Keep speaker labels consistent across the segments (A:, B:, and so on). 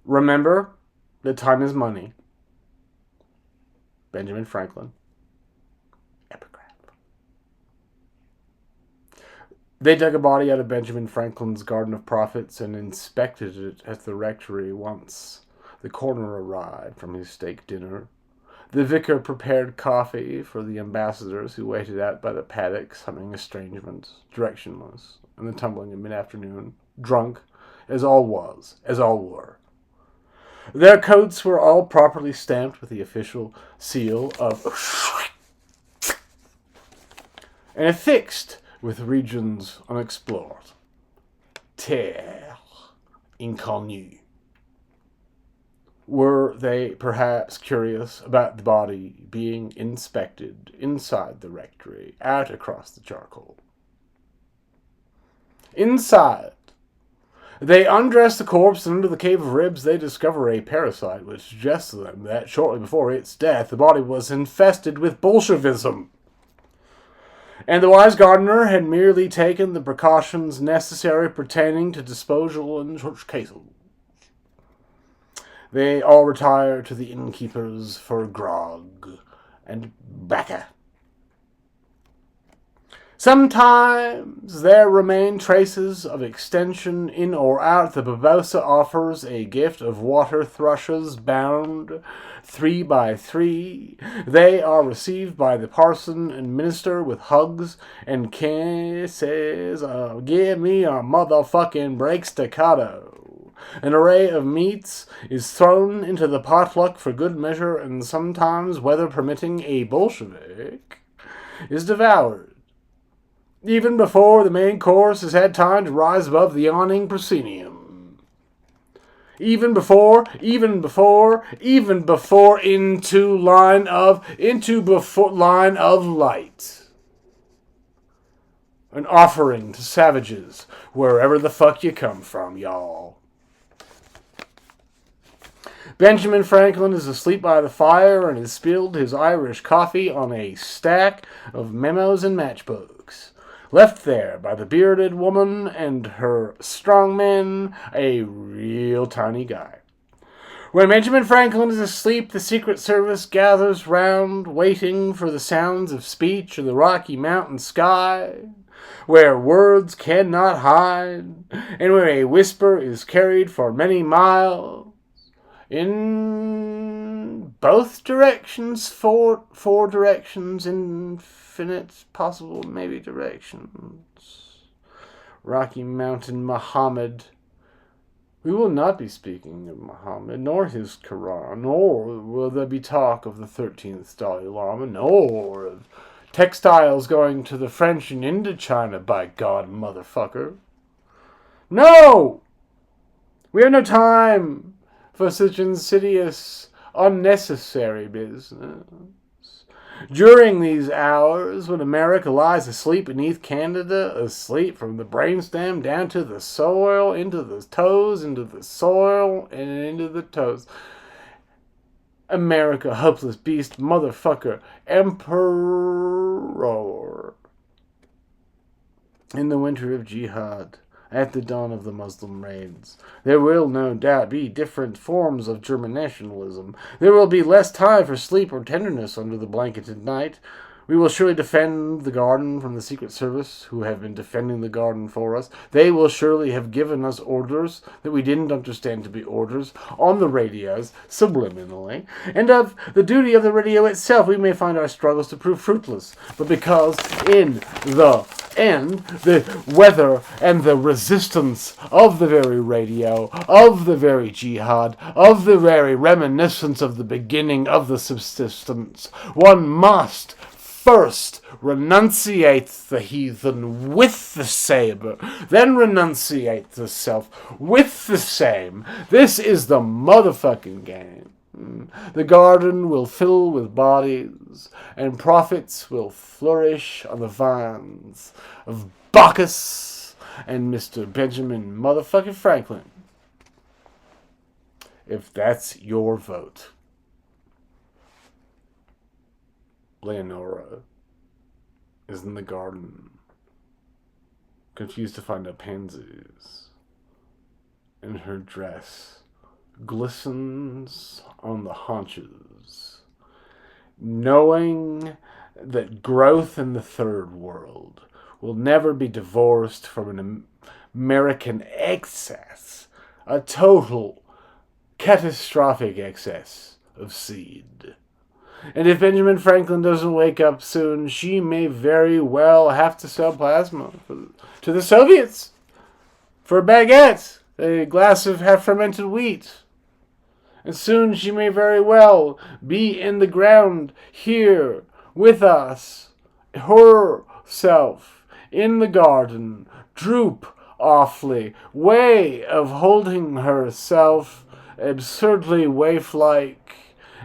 A: Remember that time is money. Benjamin Franklin. Epigraph. They dug a body out of Benjamin Franklin's Garden of Prophets and inspected it at the rectory once the coroner arrived from his steak dinner. The vicar prepared coffee for the ambassadors who waited out by the paddocks, humming estrangement, directionless, in the tumbling of mid-afternoon, drunk, as all were. Their coats were all properly stamped with the official seal of and affixed with regions unexplored. Terre inconnue. Were they perhaps curious about the body being inspected inside the rectory, out across the charcoal? Inside, they undress the corpse, and under the cave of ribs they discover a parasite which suggests to them that shortly before its death the body was infested with Bolshevism. And the wise gardener had merely taken the precautions necessary pertaining to disposal in such cases. They all retire to the innkeepers for grog and bacca. Sometimes there remain traces of extension in or out. The babosa offers a gift of water thrushes bound 3 by 3. They are received by the parson and minister with hugs and kisses. Give me a motherfucking break staccato. An array of meats is thrown into the potluck for good measure, and sometimes, weather permitting, a Bolshevik is devoured, even before the main course has had time to rise above the yawning proscenium. Even before into line of light. An offering to savages, wherever the fuck you come from, y'all. Benjamin Franklin is asleep by the fire and has spilled his Irish coffee on a stack of memos and matchbooks, left there by the bearded woman and her strongman, a real tiny guy. When Benjamin Franklin is asleep, the Secret Service gathers round, waiting for the sounds of speech in the Rocky Mountain sky, where words cannot hide, and where a whisper is carried for many miles. In both directions, four directions, infinite possible maybe directions. Rocky Mountain Muhammad. We will not be speaking of Muhammad, nor his Quran, nor will there be talk of the 13th Dalai Lama, nor of textiles going to the French in Indochina, by God, motherfucker. No! We have no time for such insidious, unnecessary business. During these hours, when America lies asleep beneath Canada, asleep from the brainstem down to the soil, into the toes, into the soil, and into the toes. America, hopeless beast, motherfucker, emperor. In the winter of jihad, at the dawn of the Muslim raids, there will no doubt be different forms of German nationalism. There will be less time for sleep or tenderness under the blanketed night. We will surely defend the garden from the Secret Service, who have been defending the garden for us. They will surely have given us orders that we didn't understand to be orders on the radios, subliminally. And of the duty of the radio itself, we may find our struggles to prove fruitless. But because in the end, the weather and the resistance of the very radio, of the very jihad, of the very reminiscence of the beginning of the subsistence, one must first renunciate the heathen with the saber, then renunciate the self with the same. This is the motherfucking game. The garden will fill with bodies, and prophets will flourish on the vines of Bacchus and Mr. Benjamin motherfucking Franklin. If that's your vote. Leonora is in the garden, confused to find no pansies. In her dress, glistens on the haunches, knowing that growth in the third world will never be divorced from an American excess, a total catastrophic excess of seed. And if Benjamin Franklin doesn't wake up soon, she may very well have to sell plasma to the Soviets for a baguette, a glass of half-fermented wheat. And soon she may very well be in the ground here with us, herself, in the garden, droop awfully, way of holding herself absurdly waif-like,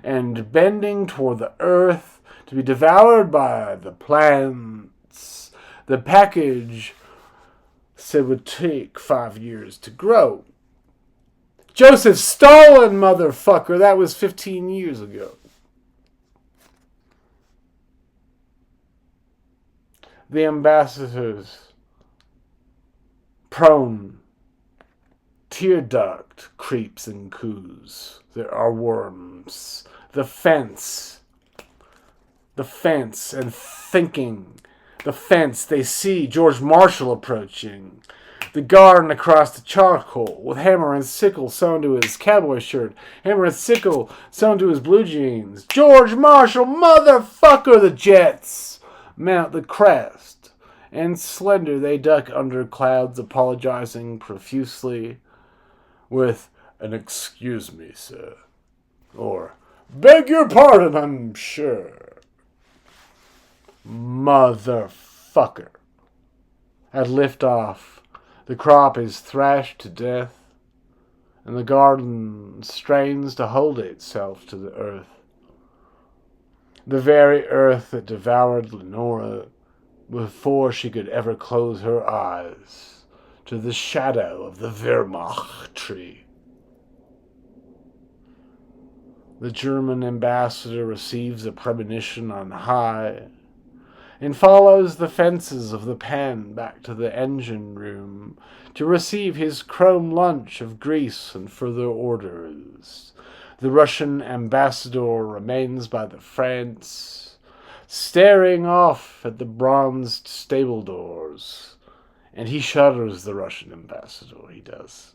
A: and bending toward the earth to be devoured by the plants. The package said would take 5 years to grow. Joseph Stalin, motherfucker, that was 15 years ago. The ambassadors, prone, tear duct, creeps and coos. There are worms. The fence, and thinking. The fence, they see George Marshall approaching. The garden across the charcoal, with hammer and sickle sewn to his cowboy shirt, hammer and sickle sewn to his blue jeans. George Marshall, motherfucker, the Jets mount the crest, and slender they duck under clouds, apologizing profusely with an "excuse me, sir," or "beg your pardon, I'm sure." Motherfucker. At liftoff, the crop is thrashed to death, and the garden strains to hold itself to the earth. The very earth that devoured Lenora before she could ever close her eyes to the shadow of the Wehrmacht tree. The German ambassador receives a premonition on high and follows the fences of the pen back to the engine room to receive his chrome lunch of grease and further orders. The Russian ambassador remains by the fence, staring off at the bronzed stable doors. And he shudders, the Russian ambassador, he does,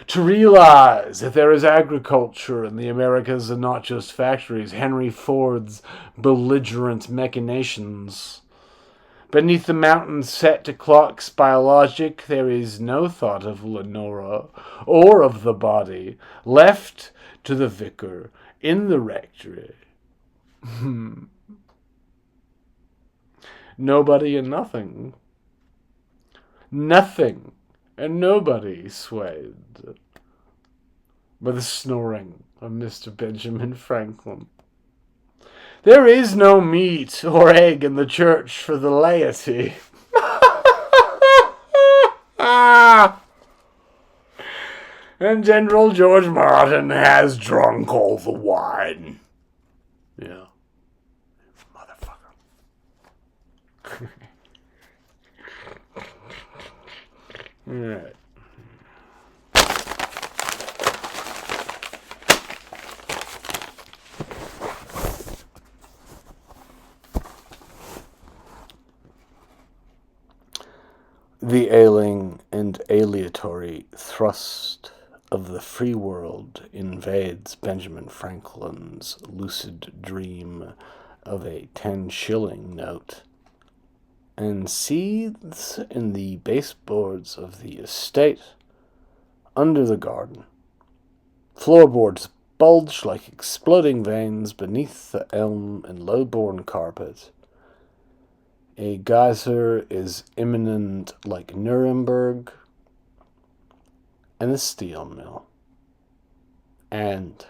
A: to realize that there is agriculture in the Americas and not just factories, Henry Ford's belligerent machinations. Beneath the mountains set to clocks biologic, there is no thought of Lenora or of the body left to the vicar in the rectory. Nobody and nothing. Nothing and nobody swayed by the snoring of Mr. Benjamin Franklin. There is no meat or egg in the church for the laity. And General George Martin has drunk all the wine. Yeah. Motherfucker. Alright. The ailing and aleatory thrust of the free world invades Benjamin Franklin's lucid dream of a 10-shilling note and seethes in the baseboards of the estate under the garden. Floorboards bulge like exploding veins beneath the elm and low-borne carpet. A geyser is imminent like Nuremberg and the steel mill. And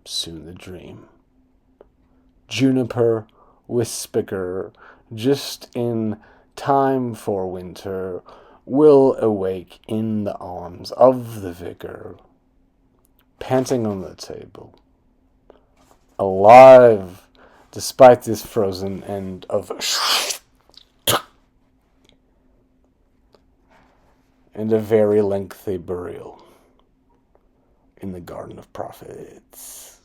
A: soon the dream. Juniper Wispiger, just in time for winter, will awake in the arms of the vicar, panting on the table, alive despite this frozen end of and a very lengthy burial. in the Garden of Prophets.